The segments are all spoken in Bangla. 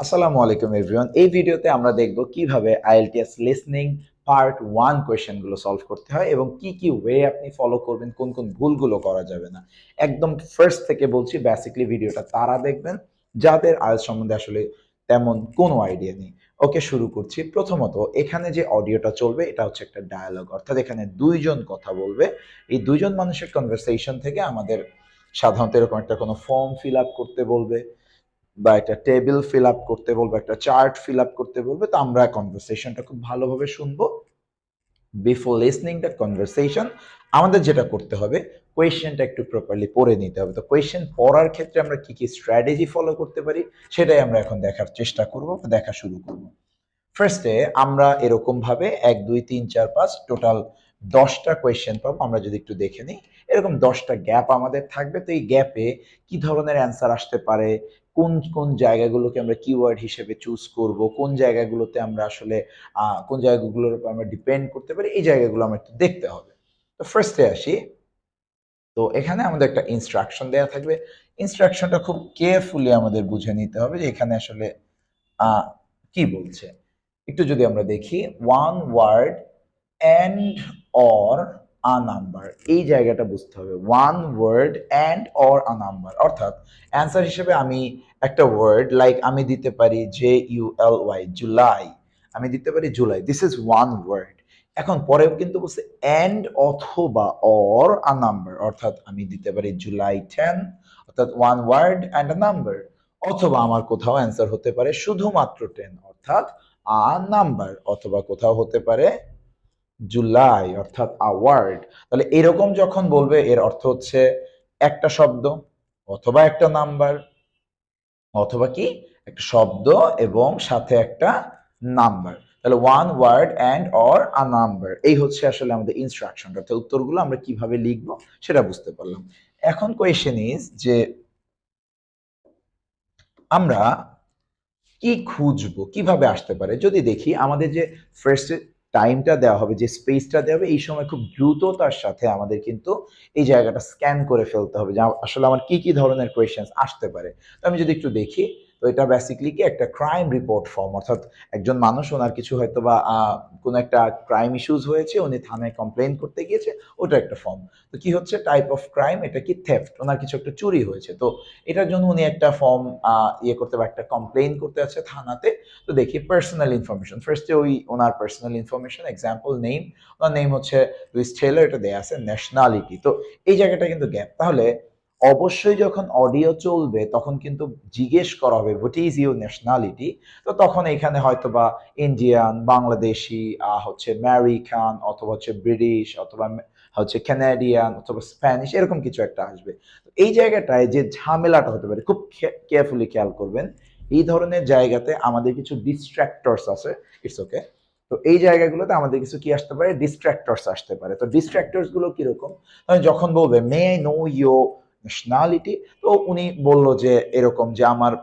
আসসালামু আলাইকুম এভরিওয়ান। এই ভিডিওতে আমরা দেখব কিভাবে IELTS লিসনিং পার্ট 1 কোয়েশ্চেনগুলো সলভ করতে হয় এবং কি কি ওয়ে আপনি ফলো করবেন, কোন কোন ভুলগুলো করা যাবে না। একদম ফার্স্ট থেকে বলছি, বেসিক্যালি ভিডিওটা তারা দেখবেন যাদের IELTS সম্বন্ধে আসলে তেমন কোনো আইডিয়া নেই। ওকে, শুরু করছি। প্রথমত, এখানে যে অডিওটা চলবে এটা হচ্ছে একটা ডায়ালগ, অর্থাৎ এখানে দুইজন কথা বলবে। এই দুইজন মানুষের কনভারসেশন থেকে আমাদের সাধারণত এরকম একটা কোনো ফর্ম ফিল আপ করতে বলবে বা একটা টেবিল ফিল আপ করতে বলবো, একটা চার্ট ফিল আপ করতে বলবে। তো আমরা কনভারসেশনটা খুব ভালোভাবে শুনবো। বিফোর লিসনিং দ্য কনভারসেশন আমাদের যেটা করতে হবে, কোয়েশ্চেনটা একটু প্রপারলি পড়ে নিতে হবে। তো কোয়েশ্চেন পড়ার ক্ষেত্রে আমরা কি কি স্ট্র্যাটেজি ফলো করতে পারি সেটাই আমরা এখন দেখার চেষ্টা করব, দেখা শুরু করব। ফার্স্টে আমরা এরকম ভাবে 1 2 3 4 5 টোটাল 10টা কোয়েশ্চেন পাবো। আমরা যদি একটু দেখে নিই, এরকম 10টা গ্যাপ আমাদের থাকবে। তো এই গ্যাপে কি ধরনের অ্যান্সার আসতে পারে, কোন কোন জায়গাগুলোকে আমরা কিওয়ার্ড হিসেবে চুজ করব, কোন জায়গাগুলোতে আমরা আসলে কোন জায়গাগুলোর উপর আমরা ডিপেন্ড করতে পারি, এই জায়গাগুলো আমরা একটু দেখতে হবে। তো ফার্স্টে আসি। তো এখানে আমাদের একটা ইনস্ট্রাকশন দেওয়া থাকবে। ইনস্ট্রাকশনটা খুব কেয়ারফুলি আমাদের বুঝে নিতে হবে যে এখানে আসলে কি বলছে। একটু যদি আমরা দেখি, one word and or a number, এই জায়গাটা বুঝতে হবে। One word and or a number, অর্থাৎ অ্যান্সার হিসেবে আমি একটা ওয়ার্ড লাইক আমি দিতে পারি JULY, জুলাই। আমি দিতে পারি July, this is one word. এখন পরেও কিন্তু বলছে অ্যান্ড অথবা অর আ নাম্বার, অর্থাৎ আমি দিতে পারি জুলাই 10, অর্থাৎ one word and a number. অথবা আমার কোথাও অ্যান্সার হতে পারে শুধুমাত্র 10, অর্থাৎ আ নাম্বার। অথবা কোথাও হতে পারে জুলাই, অর্থাৎ আ ওয়ার্ড। তাহলে এরকম যখন বলবে এর অর্থ হচ্ছে একটা শব্দ অথবা একটা নাম্বার, অথবা কি একটা শব্দ এবং সাথে একটা নাম্বার। তাহলে one word and or a number, এই হচ্ছে আসলে আমাদের ইনস্ট্রাকশনটা। অর্থাৎ উত্তরগুলো আমরা কিভাবে লিখবো সেটা বুঝতে পারলাম। এখন কোয়েশ্চেন ইজ যে আমরা কি খুঁজবো, কিভাবে আসতে পারে। যদি দেখি আমাদের যে ফার্স্ট টাইমটা দেওয়া হবে, যে স্পেসটা দেওয়া হবে, এই সময় খুব দ্রুততার সাথে আমাদের কিন্তু এই জায়গাটা স্ক্যান করে ফেলতে হবে যে আসলে আমার কি কি ধরনের কোয়েশ্চেন আসতে পারে। তো আমি যদি একটু দেখি, তো এটা বেসিক্যালি কি একটা ক্রাইম রিপোর্ট ফর্ম, অর্থাৎ একজন মানুষ, ওনার কিছু হয়তো বা কোনো একটা ক্রাইম ইস্যুজ হয়েছে, উনি থানায় কমপ্লেন করতে গিয়েছে, ওটা একটা ফর্ম। তো কি হচ্ছে টাইপ অফ ক্রাইম, এটা কি থেফট, ওনার কিছু একটা চুরি হয়েছে। তো এটার জন্য উনি একটা ফর্ম ইয়ে করতে বা একটা কমপ্লেইন করতে আছে থানাতে। তো দেখি পার্সোনাল ইনফরমেশন, ফার্স্টে ওই ওনার পার্সোনাল ইনফরমেশন, এক্সাম্পল নেম, ওনার নেম হচ্ছে লুইস টেলর, এটা দেয়া আছে। ন্যাশনালিটি, তো এই জায়গাটা কিন্তু গ্যাপ। তাহলে অবশ্যই যখন অডিও চলবে তখন কিন্তু জিজ্ঞেস করা হবে হোয়াট ইজ ইউর ন্যাশনালিটি। তো তখন এখানে হয়তো বা ইন্ডিয়ান, বাংলাদেশি, হচ্ছে আমেরিকান, অথবা হচ্ছে ব্রিটিশ, অথবা হচ্ছে কানাডিয়ান, অথবা স্প্যানিশ, এরকম কিছু একটা আসবে। এই জায়গাটায় যে ঝামেলাটা হতে পারে, খুব কেয়ারফুলি খেয়াল করবেন। এই ধরনের জায়গাতে আমাদের কিছু ডিস্ট্রাক্টরস আছে। It's okay. তো এই জায়গাগুলোতে আমাদের কিছু কি আসতে পারে, ডিস্ট্রাক্টরস আসতে পারে। তো ডিস্ট্রাক্টরস গুলো কিরকম, যখন বলবে may I know your nationality, তো উনি বললো যে এরকম যে আমার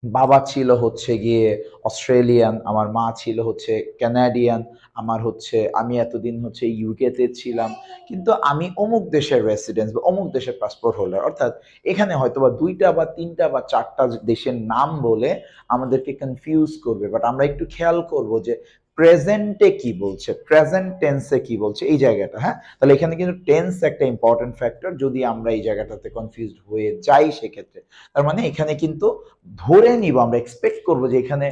বাবা ছিল হচ্ছে গিয়ে অস্ট্রেলিয়ান, আমার মা ছিল হচ্ছে কানাডিয়ান, আমার হচ্ছে আমি এতদিন হচ্ছে ইউকেতে ছিলাম, কিন্তু আমি অমুক দেশের রেসিডেন্স বা অমুক দেশের পাসপোর্ট হোল্ডার। অর্থাৎ এখানে হয়তো বা 2টা বা 3টা বা 4টা দেশের নাম বলে আমাদেরকে কনফিউজ করবে। বাট আমরা একটু খেয়াল করব যে প্রেজেন্টে কি বলছে, প্রেজেন্ট টেন্সে কি বলছে, এই জায়গাটা। হ্যাঁ, তাহলে এখানে কিন্তু টেন্স একটা ইম্পর্টেন্ট ফ্যাক্টর। যদি আমরা এই জায়গাটাতে কনফিউজড হয়ে যাই সেক্ষেত্রে, তার মানে এখানে কিন্তু ধরে নিব, আমরা এক্সপেক্ট করবো যে এখানে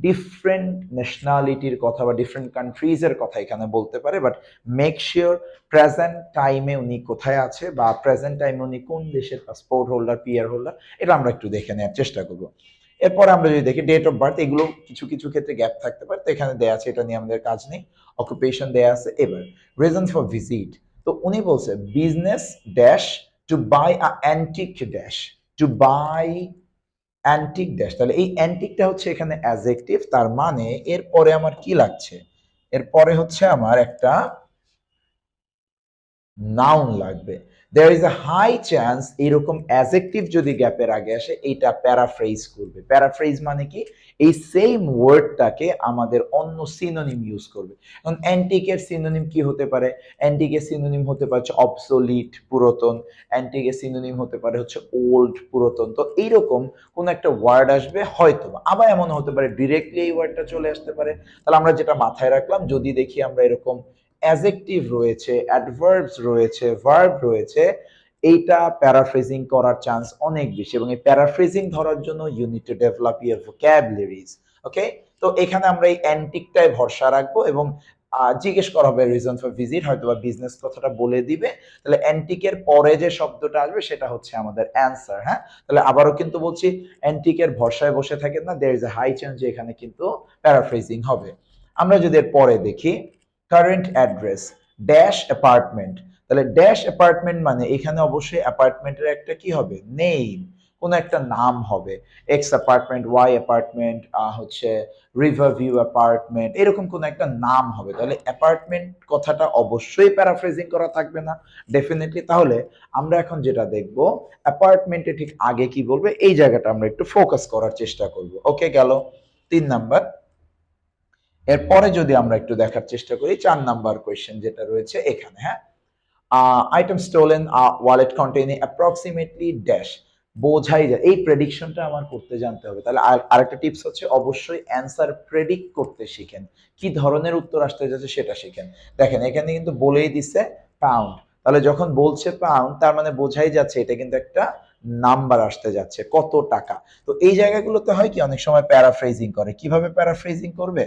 ডিফারেন্ট ন্যাশনালিটির কথা বা ডিফারেন্ট কান্ট্রিজের কথা এখানে বলতে পারে। বাট মেক শিওর প্রেজেন্ট টাইমে উনি কোথায় আছে বা প্রেজেন্ট টাইমে উনি কোন দেশের পাসপোর্ট হোল্ডার, পিআর হোল্ডার, এটা আমরা একটু দেখে নেওয়ার চেষ্টা করবো। এরপরে আমরা যদি দেখি ডেট অফ বার্থ, এগুলো কিছু কিছু ক্ষেত্রে গ্যাপ থাকতে পারে, তো এখানে দেয়া আছে, এটা নিয়ে আমাদের কাজ নেই। অকুপেশন দেয়া আছে। এবার রিজন ফর ভিজিট, তো উনি বলছে business dash to buy a antique dash, to buy antique dash. তাহলে এই অ্যান্টিকটা হচ্ছে এখানে অ্যাডজেক্টিভ, তার মানে এরপরে আমার কি লাগছে, এরপরে হচ্ছে আমার একটা নাউন লাগবে। There is a high chance এরকম অ্যাজেক্টিভ যদি গ্যাপের আগে আসে এটা প্যারাফ্রেজ করবে। প্যারাফ্রেজ মানে কি, এই সেম ওয়ার্ডটাকে আমাদের অন্য সিনোনিম ইউজ করবে। এখন অ্যান্টিকের সিনোনিম কি হতে পারে? অ্যান্টিকের সিনোনিম হতে পারে হচ্ছে অবসোলিট, পুরাতন। অ্যান্টিকের সিনোনিম হতে পারে হচ্ছে ওল্ড, পুরাতন। তো এইরকম কোন একটা ওয়ার্ড আসবে হয়তো, আবার এমন হতে পারে ডিরেক্টলি এই ওয়ার্ডটা চলে আসতে পারে। তাহলে আমরা যেটা মাথায় রাখলাম, যদি দেখি আমরা এরকম অ্যাজেক্টিভ রয়েছে, অ্যাডভার্বস রয়েছে, ভার্ব রয়েছে, এইটা প্যারাফ্রেজিং করার চান্স অনেক বেশি। এবং এই প্যারাফ্রেজিং ধরার জন্য you need to develop your vocabularies. Okay, তো এখানে আমরা এই অ্যান্টিকটায় ভরসা রাখবো এবং জিজ্ঞেস করা হবে রিজন ফর ভিজিট, হয়তো বা বিজনেস কথাটা বলে দিবে। তাহলে অ্যান্টিকের পরে যে শব্দটা আসবে সেটা হচ্ছে আমাদের অ্যান্সার। হ্যাঁ, তাহলে আবারও কিন্তু বলছি, অ্যান্টিকের ভরসায় বসে থাকেন না, there is a high chance যে এখানে কিন্তু প্যারাফ্রেজিং হবে। আমরা যদি এর পরে দেখি, কারেন্ট অ্যাড্রেস ড্যাশ অ্যাপার্টমেন্ট, তাহলে ড্যাশ অ্যাপার্টমেন্ট মানে এখানে অবশ্যই অ্যাপার্টমেন্টের একটা কি হবে, নেম, কোন একটা নাম হবে। এক্স অ্যাপার্টমেন্ট, ওয়াই অ্যাপার্টমেন্ট, হচ্ছে রিভার ভিউ অ্যাপার্টমেন্ট, এরকম কোন একটা নাম হবে। তাহলে অ্যাপার্টমেন্ট কথাটা অবশ্যই প্যারাফ্রেজিং করা থাকবে না, ডেফিনেটলি। তাহলে আমরা এখন যেটা দেখব, অ্যাপার্টমেন্টে ঠিক আগে কি বলবে, এই জায়গাটা আমরা একটু ফোকাস করার চেষ্টা করব। ওকে, গেল 3 নাম্বার। এরপরে যদি আমরা একটু দেখার চেষ্টা করি 4 নাম্বার কোয়েশ্চেন যেটা রয়েছে এখানে। হ্যাঁ, item stolen, wallet containing approximately dash, বোঝাই যায়। এই প্রেডিকশনটা আমার করতে জানতে হবে। তাহলে আরেকটা টিপস হচ্ছে অবশ্যই অ্যান্সার প্রেডিক্ট করতে শিখেন, কি ধরনের উত্তর আসতে যাচ্ছে সেটা শিখেন। দেখেন এখানে কিন্তু বলেই দিছে পাউন্ড, তাহলে যখন বলছে পাউন্ড তার মানে বোঝাই যাচ্ছে এটা কিন্তু একটা নাম্বার আসতে যাচ্ছে, কত টাকা। তো এই জায়গাগুলোতে হয় কি, অনেক সময় প্যারাফ্রেজিং করে। কিভাবে প্যারাফ্রেজিং করবে?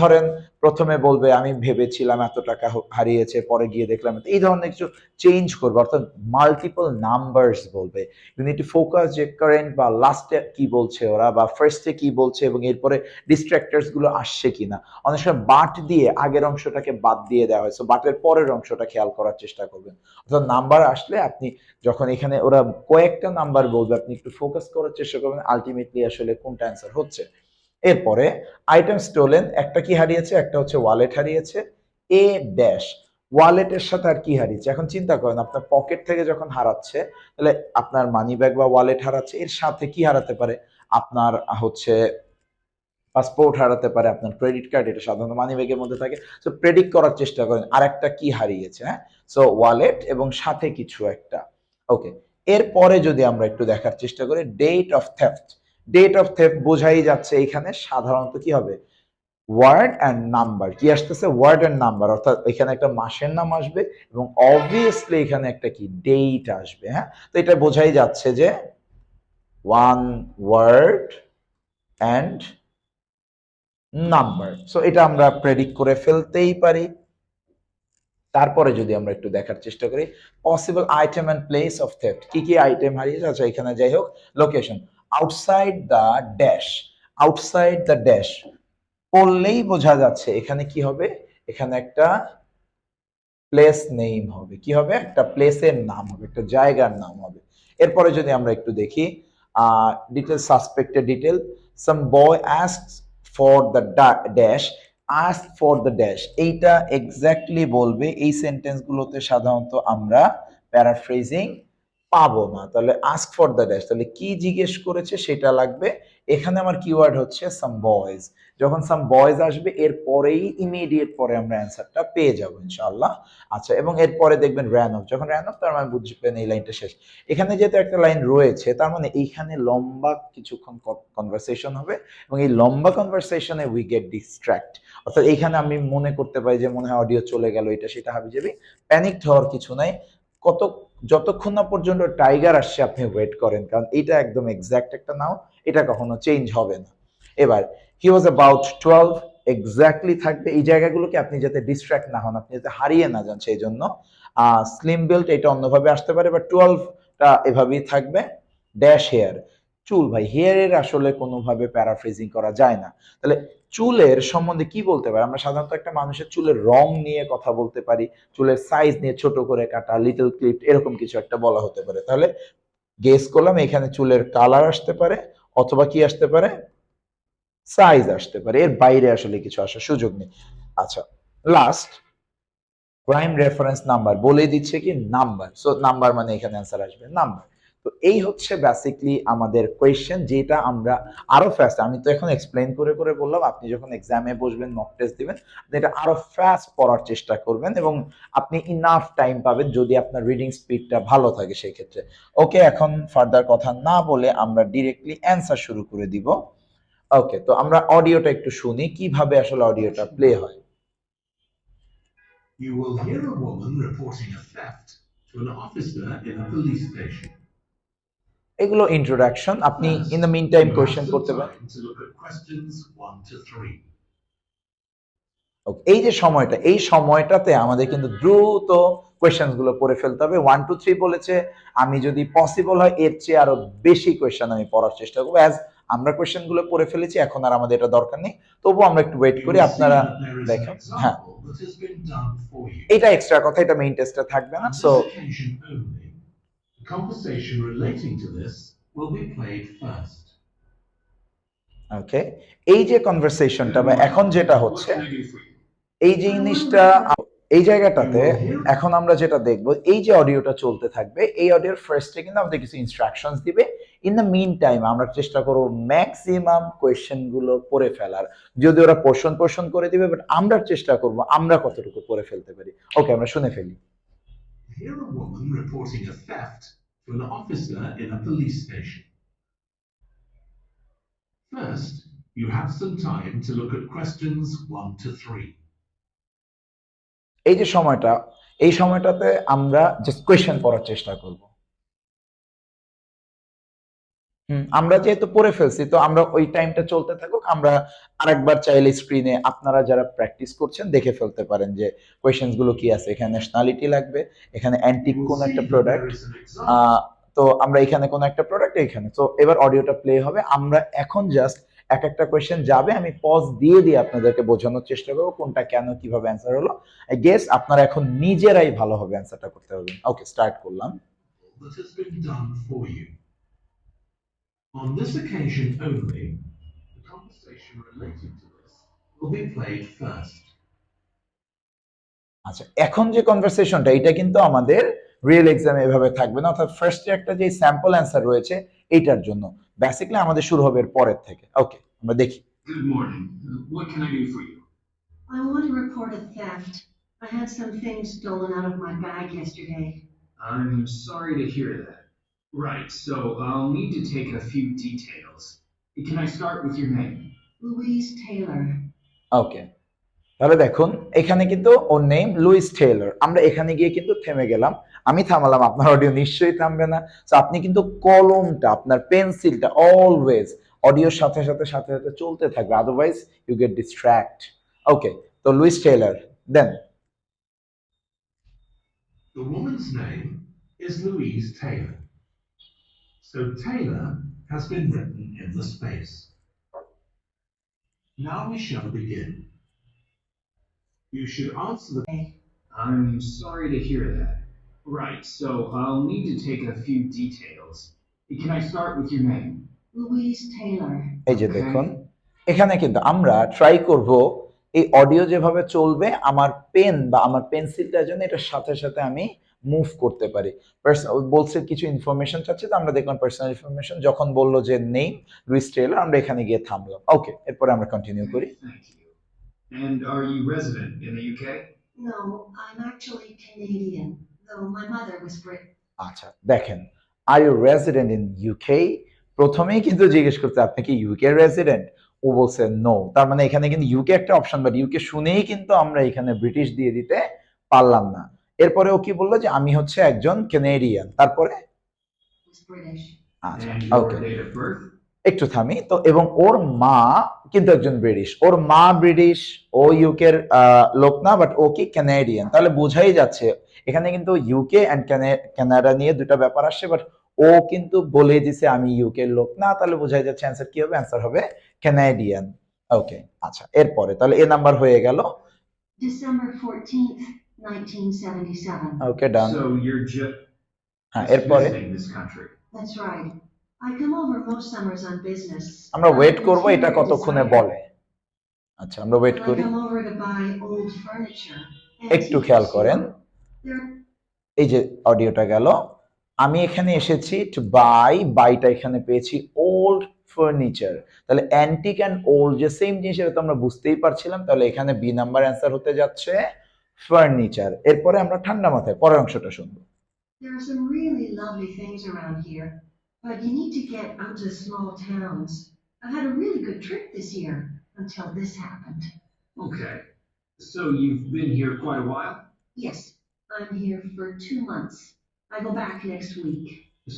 ধরেন প্রথমে বলবে আমি ভেবেছিলাম এত টাকা হারিয়েছে, পরে গিয়ে দেখলাম এই ধরনের কিছু চেঞ্জ করবে, অর্থাৎ মাল্টিপল নাম্বারস বলবে। ইউ নিড টু ফোকাস যে কারেন্ট বা লাস্টে কি বলছে ওরা, বা ফার্স্টে কি বলছে, এবং এরপরে ডিস্ট্রাক্টরস গুলো আসছে কিনা। অনেক সময় বাট দিয়ে আগের অংশটাকে বাদ দিয়ে দেওয়া হয়েছে, বাটের পরের অংশটা খেয়াল করার চেষ্টা করবেন। অর্থাৎ নাম্বার আসলে আপনি যখন এখানে ওরা কয়েকটা নাম্বার বলবে, আপনি একটু ফোকাস করার চেষ্টা করবেন আলটিমেটলি আসলে কোনটা অ্যান্সার হচ্ছে। এরপরে আইটেম স্টোলেন, একটা কি হারিয়েছে, একটা হচ্ছে ওয়ালেট হারিয়েছে। এ ড্যাশ, ওয়ালেটের সাথে আর কি হারিয়েছে? এখন চিন্তা করেন, আপনার পকেট থেকে যখন হারাচ্ছে, তাহলে আপনার মানি ব্যাগ বা ওয়ালেট হারাচ্ছে, এর সাথে কি হারাতে পারে? আপনার হচ্ছে পাসপোর্ট হারাতে পারে, আপনার ক্রেডিট কার্ড, এটা সাধারণত মানি ব্যাগের মধ্যে থাকে। সো প্রেডিক্ট করার চেষ্টা করেন আর একটা কি হারিয়েছে। হ্যাঁ, সো ওয়ালেট এবং সাথে কিছু একটা। ওকে, এরপরে যদি আমরা একটু দেখার চেষ্টা করি date of theft, date of theft বোঝাই যাচ্ছে এখানে সাধারণত কি হবে, ওয়ার্ড অ্যান্ড নাম্বার। কি আসতেছে? ওয়ার্ড অ্যান্ড নাম্বার, অর্থাৎ এখানে একটা মাসের নাম আসবে এবং অবভিয়াসলি এখানে একটা কি ডেট আসবে। হ্যাঁ, তো এটা বোঝাই যাচ্ছে যে one word and number. So এটা আমরা প্রেডিক্ট করে ফেলতেই পারি। তারপরে যদি আমরা একটু দেখার চেষ্টা করি possible item and place of theft, কি কি আইটেম হারিয়েছে। আচ্ছা, এখানে যাই হোক, location outside the dash, outside the dash পড়লেই বোঝা যাচ্ছে এখানে কি হবে, এখানে একটা প্লেস নেম হবে। কি হবে? একটা প্লেসের নাম হবে, একটা জায়গার নাম হবে। এরপরে যদি আমরা একটু দেখি detail, suspected detail, some boy asked for the dash, ask for the dash, এইটা এক্স্যাক্টলি বলবে। এই সেন্টেন্স গুলোতে সাধারণত আমরা প্যারাফ্রেজিং পাবো না। তাহলে আস্ক ফর দ্য ড্যাশ, তাহলে কি জিজ্ঞেস করেছে সেটা লাগবে। এখানে আমার কিওয়ার্ড হচ্ছে সাম বয়েজ, যখন সাম বয়েজ আসবে এর পরেই ইমিডিয়েট পরে আমরা অ্যান্সারটা পেয়ে যাবো ইনশাআল্লাহ। আচ্ছা, এবং এরপরে দেখবেন র্যান অফ, যখন র্যান অফ তার মানে বুঝবেন এই লাইনটা শেষ। এখানে যেহেতু একটা লাইন রয়েছে তার মানে এইখানে লম্বা কিছুক্ষণ কনভারসেশন হবে, এবং এই লম্বা কনভারসেশনে উই গেট ডিস্ট্র্যাক্ট, অর্থাৎ এইখানে আমি মনে করতে পারি যে মনে হয় অডিও চলে গেল, এটা সেটা হাবিজাবি। প্যানিক হওয়ার কিছু নাই। কত, যতক্ষণ না পর্যন্ত টাইগার আসছে আপনি ওয়েট করেন, কারণ এটা একদম এক্সাক্ট একটা নাও, এটা কখনো চেঞ্জ হবে না। এবার হি ওয়াজ অ্যাবাউট 12, এক্স্যাক্টলি থাকবে। এই জায়গাগুলোকে আপনি যাতে ডিস্ট্র্যাক্ট না হন, আপনি যাতে হারিয়ে না যান সেই জন্য। স্লিম বেল্ট এটা অন্যভাবে আসতে পারে, বা 12টা এভাবেই থাকবে। ড্যাশ হেয়ার, চুল, ভাই হেয়ারের আসলে কোনোভাবে প্যারাফ্রেজিং করা যায় না। তাহলে চুলের সম্বন্ধে কি বলতে পারি? আমরা সাধারণত একটা মানুষের চুলের রং নিয়ে কথা বলতে পারি, চুলের সাইজ নিয়ে, ছোট করে কাটা, লিটল ক্লিপ, এরকম কিছু একটা বলা হতে পারে। তাহলে গেস করলাম এখানে চুলের কালার আসতে পারে, অথবা কি আসতে পারে, সাইজ আসতে পারে, এর বাইরে আসলে কিছু আসার সুযোগ নেই। আচ্ছা, লাস্ট প্রাইম রেফারেন্স নাম্বার বলে দিচ্ছে কি নাম্বার, সো নাম্বার মানে এখানে অ্যান্সার আসবে নাম্বার। তো এই হচ্ছে বেসিকলি আমাদের কোয়েশ্চেন, যেটা আমরা আরো ফাস্ট, আমি তো এখন এক্সপ্লেন করে করে বললাম, আপনি যখন এক্সামে বসবেন মক টেস্ট দিবেন এটা আরো ফাস্ট পড়ার চেষ্টা করবেন এবং আপনি ইনাফ টাইম পাবেন যদি আপনার রিডিং স্পিডটা ভালো থাকে সেই ক্ষেত্রে। ওকে, এখন ফার্দার কথা না বলে আমরা ডিরেক্টলি অ্যান্সার শুরু করে দিব। ওকে, তো আমরা অডিওটা একটু শুনি কিভাবে আসলে অডিওটা প্লে হয়। You will hear a woman reporting a theft to an officer in a police station. এগুলো ইন্ট্রোডাকশন, আপনি in the meantime question করতে পারেন। এই যে সময়টা, এই সময়টাতে আমাদের কিন্তু দ্রুত কোয়েশ্চেন গুলো পড়ে ফেলতে হবে। 1 2 3 বলেছে, আমি যদি পসিবল হয় এর চেয়ে আরো বেশি কোয়েশ্চেন আমি পড়ার চেষ্টা করবো। অ্যাজ আমরা কোয়েশ্চেন গুলো পড়ে ফেলেছি, এখন আর আমাদের এটা দরকার নেই, তবুও আমরা একটু ওয়েট করি। আপনারা দেখেন, হ্যাঁ এটা এক্সট্রা কথা, এটা মেইন টেস্টে থাকবে না। So conversation relating to this will be played first. ওকে, এই যে কনভারসেশনটা বা এখন যেটা হচ্ছে এই জিনিসটা, এই জায়গাটাতে এখন আমরা যেটা দেখব, এই যে অডিওটা চলতে থাকবে, এই অডিওর ফার্স্টে কিন্তু আমাদের কিছু ইনস্ট্রাকশনস দিবে। ইন দ্য মিন টাইম আমরা চেষ্টা করব ম্যাক্সিমাম কোয়েশ্চেন গুলো পড়ে ফেলার, যদি ওরা পোর্শন করে দিবে, বাট আমরা চেষ্টা করব আমরা কতটুকু পড়ে ফেলতে পারি। ওকে, আমরা শুনে ফেলি। Hear a woman reporting a theft to an officer in a police station. First, you have some time to look at questions 1 to 3. এই যে সময়টা, এই সময়টাতে আমরা জাস্ট কোয়েশ্চেন পড়ার চেষ্টা করব। আমরা যেহেতু পড়ে ফেলছি, তো আমরা ওই টাইমটা চলতে থাকুক, আমরা আরেকবার চাইলে স্ক্রিনে আপনারা যারা প্র্যাকটিস করছেন দেখে ফেলতে পারেন যে কোয়েশ্চেন্স গুলো কি আছে। এখানে ন্যাশনালিটি লাগবে, এখানে অ্যান্টিক কোন একটা প্রোডাক্ট, তো আমরা এখানে কোন একটা প্রোডাক্ট এখানে। তো এবার অডিওটা প্লে হবে, আমরা এখন জাস্ট এক একটা কোয়েশ্চেন যাবে, আমি পজ দিয়ে দিয়ে আপনাদেরকে বোঝানোর চেষ্টা করবো কোনটা কেন কিভাবে অ্যান্সার হলো। আই গেস আপনারা এখন নিজেরাই ভালোভাবে অ্যান্সারটা করতে পারবেন। ওকে, স্টার্ট করলাম। That has been done for you. On this occasion only, the conversation relating to this will be played first. আচ্ছা, এখন যে কনভারসেশনটা, এটা কিন্তু আমাদের রিয়েল এক্সামে এভাবে থাকবে না, অর্থাৎ ফার্স্টে একটা যে স্যাম্পল অ্যান্সার রয়েছে এইটার জন্য বেসিক্যালি আমাদের শুরু হবে এর পরের থেকে। ওকে, আমরা দেখি। Good morning. What can I do for you? I want to report a theft. I had some things stolen out of my bag yesterday. I'm sorry to hear that. Right, so I'll need to take a few details. Can I start with your name? Louise Taylor. Okay. তাহলে দেখুন এখানে কিন্তু ওর নেম লুইস টেইলর, আমরা এখানে গিয়ে কিন্তু থেমে গেলাম, আমি থামালাম, আপনার অডিও নিশ্চয়ই থামবে না। তো আপনি কিন্তু কলমটা, আপনার পেন্সিলটা অলওয়েজ অডিওর সাথে সাথে সাথে সাথে চলতে থাকবে, otherwise you get distract. Okay, তো Louise Taylor, then The woman's name is Louise Taylor. So Taylor has been written in the space. Now we shall begin. You should answer the... I'm sorry to hear that. Right, so I'll need to take a few details. Can I start with your name? Louise Taylor. এই যে দেখুন এখানে কিন্তু আমরা ট্রাই করব এই অডিও যেভাবে চলবে, আমার পেন বা আমার পেন্সিলটা যেন এটার সাথে সাথে আমি মুভ করতে পারি। বলছে কিছু ইনফরমেশন চাচ্ছে, তো আমরা দেখলাম পার্সোনাল ইনফরমেশন, যখন বললো যে নেম লুইস টেইলর, আমরা এখানে গিয়ে থামলাম। ওকে, এরপরে আমরা কন্টিনিউ করি। And are you resident in the UK? No, I'm actually Canadian, though my mother was British. আচ্ছা, দেখেন, are you resident in UK, প্রথমেই কিন্তু জিজ্ঞেস করতে আপনি কি ইউকে রেসিডেন্ট, ও বলছে নো, তার মানে এখানে কিন্তু ইউকে একটা অপশন, বাট ইউকে শুনেই কিন্তু আমরা এখানে ব্রিটিশ দিয়ে দিতে পারলাম না। এরপরে ও কি বললো যে আমি হচ্ছে একজন কানাডিয়ান, তারপরে আচ্ছা ওকে একটু থামি তো, এবং ওর মা কিন্তু একজন ব্রিটিশ, ওর মা ব্রিটিশ, ও ইউকের লোক না, বাট ও কি কানাডিয়ান, তাহলে বোঝাই যাচ্ছে এখানে কিন্তু ইউকে এন্ড কানাডা নিয়ে দুটা ব্যাপার আসছে, বাট ও কিন্তু বলে দিছে আমি ইউকের লোক না, তাহলে বোঝাই যাচ্ছে অ্যান্সার কি হবে, অ্যান্সার হবে কানাডিয়ান। ওকে, আচ্ছা এরপরে তাহলে এ নাম্বার হয়ে গেল। December 14th, 1977. Okay, done. So you're just হ্যাঁ, এরপরে That's right. I come over most summers on business. আমরা ওয়েট করব এটা কতক্ষণে বলে। আচ্ছা, আমরা ওয়েট করি। I come over to buy old furniture একটু খেয়াল করেন, এই যে অডিওটা গেল, আমি এখানে এসেছি টু বাই, বাইটা এখানে পেয়েছি ওল্ড ফার্নিচার। তাহলে অ্যান্টিক অ্যান্ড ওল্ড যে সেম জিনিস, এটা তো আমরা বুঝতেই পারছিলাম। তাহলে এখানে বি নাম্বার অ্যান্সার হতে যাচ্ছে ফার্নিচার। এরপরে আমরা ঠান্ডা মাথায় পরের অংশটা শুনবো। There are some really lovely things around here, but you need to get out to small towns. I had a really good trip this year until this happened. Okay. So you've been here quite a while? Yes, I'm here for 2 months. I go back next week.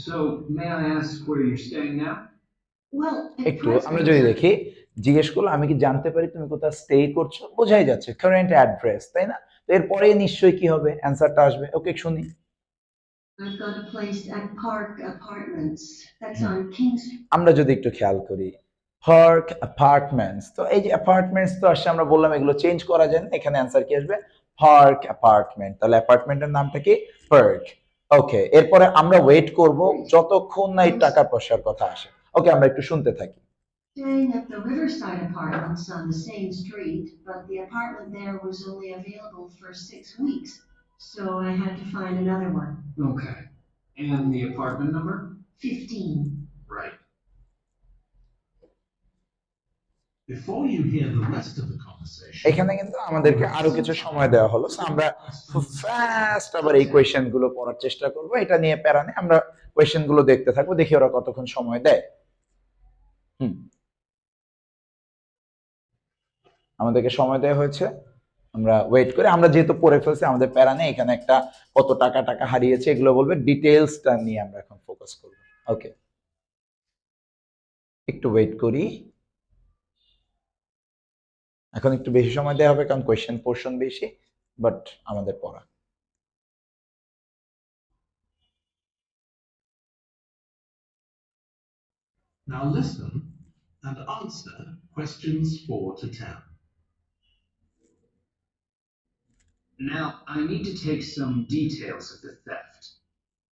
So may I ask where you're staying now? Well, একটু আমরা যদি দেখি, জিজ্ঞেস করলো আমি কি জানতে পারি তুমি কোথায় স্টে করছো, বোঝাই যাচ্ছে কারেন্ট অ্যাড্রেস, তাই না? তো এরপরে নিশ্চয়ই কি হবে, অ্যান্সারটা আসবে। ওকে, শুনি। I've got a place at Park Apartments. That's on King Street. আমরা যদি একটু খেয়াল করি, পার্ক অ্যাপার্টমেন্টস, তো এই যে অ্যাপার্টমেন্টস তো আসছে, আমরা বললাম এগুলো চেঞ্জ করা যায় না, এখানে অ্যান্সার কি আসবে, পার্ক অ্যাপার্টমেন্ট। তাহলে অ্যাপার্টমেন্টের নামটা কি, পার্ক। ওকে, এরপরে আমরা ওয়েট করব যতক্ষণ না এই টাকা পয়সার কথা আসে। ওকে, আমরা একটু শুনতে থাকি। Staying at the Riverside Apartments on the same street, but the apartment there was only available for 6 weeks, so I had to find another one. Okay. And the apartment number? 15. Right. Before you hear the rest of the conversation, এখানে কিন্তু আমাদেরকে আরো কিছু সময় দেওয়া হলো, সো আমরা খুব ফাস্ট আবার এই কোয়েশ্চেন গুলো পড়ার চেষ্টা করব। এটা নিয়ে প্যারা নেই, আমরা কোয়েশ্চেন গুলো দেখতে থাকবো, দেখি ওরা কতক্ষণ সময় দেয়। আমাদেরকে সময় দেওয়া হয়েছে, আমরা ওয়েট করে, আমরা যেহেতু পড়ে ফেলছি আমাদের প্যারা নেই। এখানে একটা কত টাকা টাকা হারিয়েছে এগুলো বলবে, ডিটেইলসটা নিয়ে আমরা এখন ফোকাস করব। ওকে, একটু ওয়েট করি। এখন একটু বেশি সময় দেওয়া হবে কারণ কোয়েশ্চেন পোর্শন বেশি, বাট আমাদের পড়া। now listen and answer questions 4 to 10. Now, I need to take some details of the theft.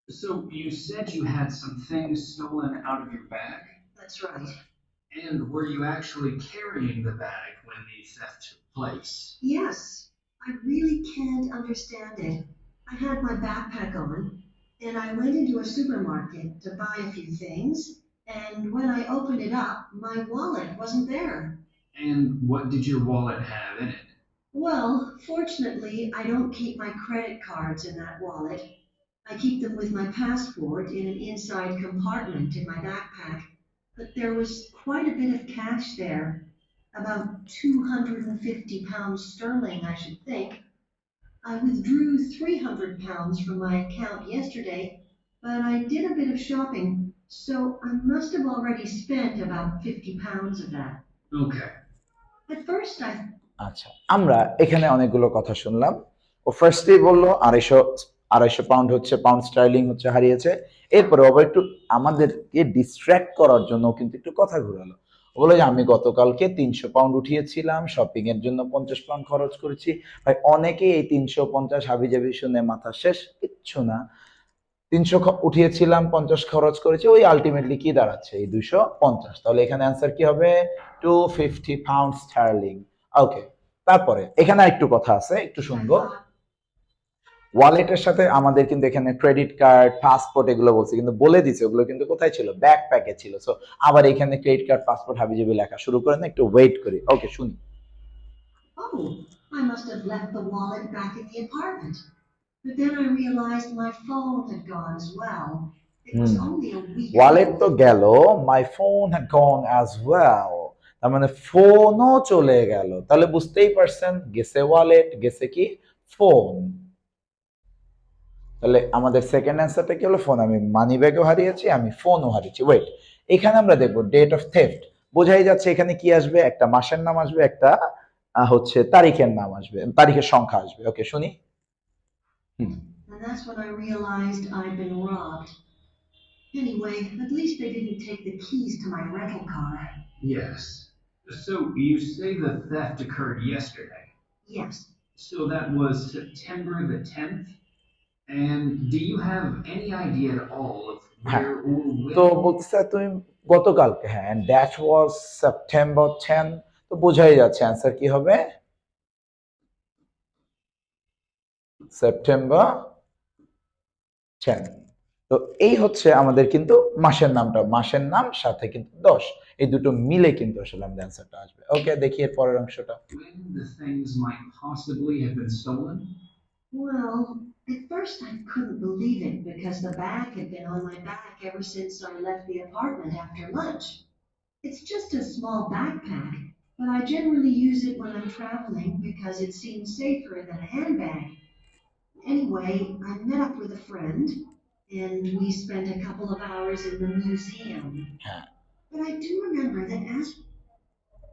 So you said you had some things stolen out of your bag? That's right. And were you actually carrying the bag when the theft took place? Yes, I really can't understand it. I had my backpack on, and I went into a supermarket to buy a few things, and when I opened it up, my wallet wasn't there. And what did your wallet have in it? Well, fortunately, I don't keep my credit cards in that wallet. I keep them with my passport in an inside compartment in my backpack. But there was quite a bit of cash there, about £250 sterling, I should think. I withdrew £300 from my account yesterday, but I did a bit of shopping, so I must have already spent about £50 of that. Okay. At first, I আচ্ছা, আমরা এখানে অনেকগুলো কথা শুনলাম। ও ফার্স্টেই বললো 250 পাউন্ড হচ্ছে, পাউন্ড স্টার্লিং হচ্ছে হারিয়েছে। এরপরে আবার একটু আমাদেরকে ডিস্ট্র্যাক্ট করার জন্য কিন্তু একটু কথা ঘুরালো। বলে যে আমি গতকালকে 300 পাউন্ড উঠিয়েছিলাম, শপিং এর জন্য 50 পাউন্ড খরচ করেছি। ভাই অনেকেই এই 350 হাবিজাবি শুনে মাথা শেষ, কিচ্ছু না। 300 উঠিয়েছিলাম, 50 খরচ করেছি, ওই আলটিমেটলি কি দাঁড়াচ্ছে, এই 250। তাহলে এখানে অ্যান্সার কি হবে, 250 পাউন্ড স্টার্লিং। ওকে, তারপরে এখানে একটু কথা আছে, একটু শুনবো। ওয়ালেটের সাথে আমাদের কিন্তু এখানে ক্রেডিট কার্ড, পাসপোর্ট এগুলো বলছে, কিন্তু বলে দিছে ওগুলো কিন্তু কোথায় ছিল, ব্যাকপ্যাকে ছিল। সো আবার এখানে ক্রেডিট কার্ড, পাসপোর্ট হাবিজাবি লেখা শুরু করে না, একটু ওয়েট করি। ওকে, শুনি। Oh, I must have left the wallet back in the apartment. But then I realized my phone had gone as well. It was only a week wallet তো old. গেল, my phone had gone as well, তার মানে ফোনও চলে গেল। তাহলে বুঝতেই পারছেন, গেছে ওয়ালেট, গেছে কি ফোন। তাহলে আমাদের সেকেন্ড অ্যান্সারটা কি হলো, ফোন। আমি মানি ব্যাগও হারিয়েছি, আমি ফোনও হারিয়েছি। ওয়েট, এখানে আমরা দেখবো ডেট অফ থেফট, বোঝাই যাচ্ছে এখানে কি আসবে, একটা মাসের নাম আসবে, একটা হচ্ছে তারিখের নাম আসবে, তারিখের সংখ্যা আসবে। ওকে, শুনি। And that's when I realized I'd been robbed. Anyway, at least they didn't take the keys to my rental car. Yes. So you say the theft occurred yesterday? Yes. So that was September the 10th? And do you have any idea at all of where or তো when? বলতেছে তুমি গতকালকে, হ্যাঁ, and that was September 10, তো বোঝাই যাচ্ছে অ্যান্সার কি হবে, সেপ্টেম্বর 10। তো এই হচ্ছে আমাদের কিন্তু মাসের নাম সাথে কিন্তু 10, এই দুটো মিলে কিন্তু আসলে আমাদের অ্যান্সারটা আসবে। ওকে, দেখি এর পরের অংশটা। When the things might possibly have been stolen? Well, at first I couldn't believe it because the bag had been on my back ever since I left the apartment after lunch. It's just a small backpack, but I generally use it when I'm traveling because it seems safer than a handbag. Anyway, I met up with a friend and we spent a couple of hours in the museum. হ্যাঁ, But I do remember that as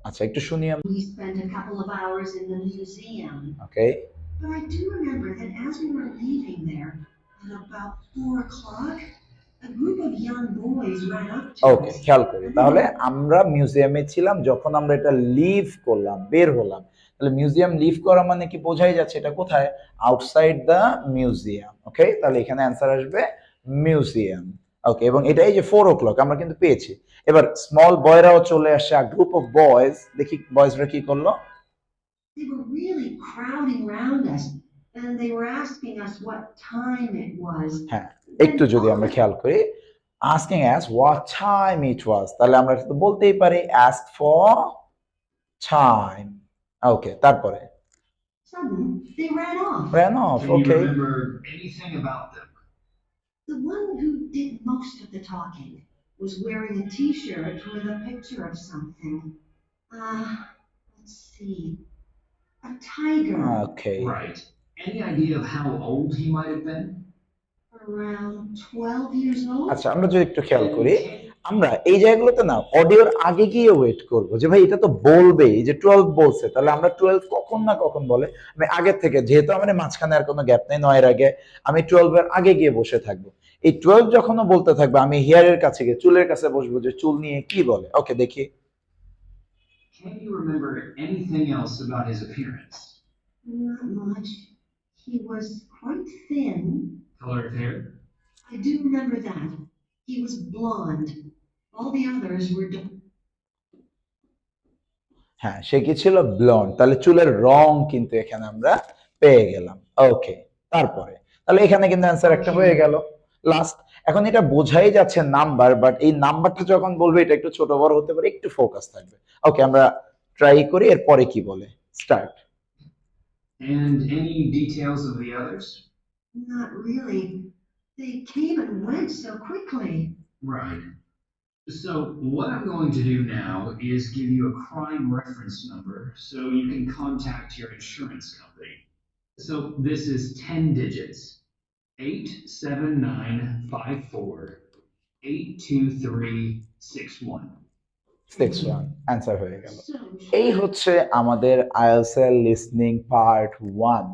আচ্ছা একটু শুনি আমরা। we spent a couple of hours in the museum. Okay, But I do remember that as we were leaving there, at about 4 o'clock, a group of young boys ran up to okay, us. খেয়াল করি And তাহলে আমরা মিউজিয়ামে ছিলাম যখন আমরা এটা লিভ করলাম, বের হলাম, তাহলে মিউজিয়াম লিভ করা মানে কি বোঝাই যাচ্ছে এটা কোথায়, আউটসাইড দ্য মিউজিয়াম। ওকে, তাহলে এখানে অ্যান্সার আসবে মিউজিয়াম। ওকে, এবং এটাই যে 4 o'clock আমরা কিন্তু পেয়েছি। এবার স্মল বয়রাও চলে আসে, আর গ্রুপ অফ বয়েজ, দেখি বয়েজরা কি করলো। they were really crowding around us, and they were asking us what time it was. হ্যাঁ, একটু Then যদি all আমরা of খেয়াল করি, asking us what time it was, তাহলে আমরা তো বলতেই পারি ask for time। ওকে, তারপরে a sudden they ran off. ran off। Can you okay, remember anything about them? The one who did most of the talking was wearing a t-shirt with a picture of something. Let's see. A tiger. Okay, Right. Any idea of how old he might have been? Around 12 years old. আচ্ছা আমরা যদি একটু খেয়াল And করি, can আমরা এই জায়গাগুলোতে না অডিওর আগে গিয়ে ওয়েট করব যে ভাই এটা তো বলবেই, এই যে 12 বলছে তাহলে আমরা 12 কখন না কখন বলে, আমি আগের থেকে, যেহেতু আমাদের মাঝখানে আর কোনো গ্যাপ নেই 9 এর আগে, আমি 12 এর আগে গিয়ে বসে থাকবো। এই 12 যখনও বলতে থাকবে আমি হেয়ারের কাছে গিয়ে, চুলের কাছে বসবো যে চুল নিয়ে কি বলে। ওকে, দেখি। Can you remember anything else about his appearance? Not much. He was quite thin. Color of hair? I do remember that. He was blonde. All the others were হ্যাঁ, সে কি ছিল, ব্লন্ড, তাহলে চুলের রং কিন্তু এখানে আমরা পেয়ে গেলাম। ওকে, তারপরে তাহলে এখানে কিন্তু অ্যান্সার একটা হয়ে গেল লাস্ট। এখন এটা বোঝাই যাচ্ছে নাম্বার, বাট এই নাম্বারটা যখন বলবে এটা একটু ছোট বড় হতে পারে, একটু ফোকাস থাকবে। ওকে, আমরা ট্রাই করি এরপরে কি বলে। Start. And any details of the others? Not really. They came and went so quickly. Right. So, what I'm going to do now is give you a crime reference number so you can contact your insurance company. So, this is 10 digits 87954 82361. 6-1 answer হয়ে গেল। So এই হচ্ছে আমাদের আইএলটিএস এর লিসনিং পার্ট 1।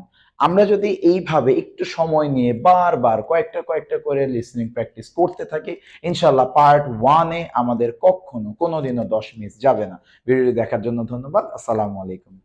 আমরা যদি এইভাবে একটু সময় নিয়ে বারবার কয়েকটা করে লিসনিং প্র্যাকটিস করতে থাকি, ইনশাআল্লাহ পার্ট 1 এ আমাদের কখনো কোনোদিনও 10 মিস যাবে না। ভিডিওটি দেখার জন্য ধন্যবাদ। আসসালামু আলাইকুম।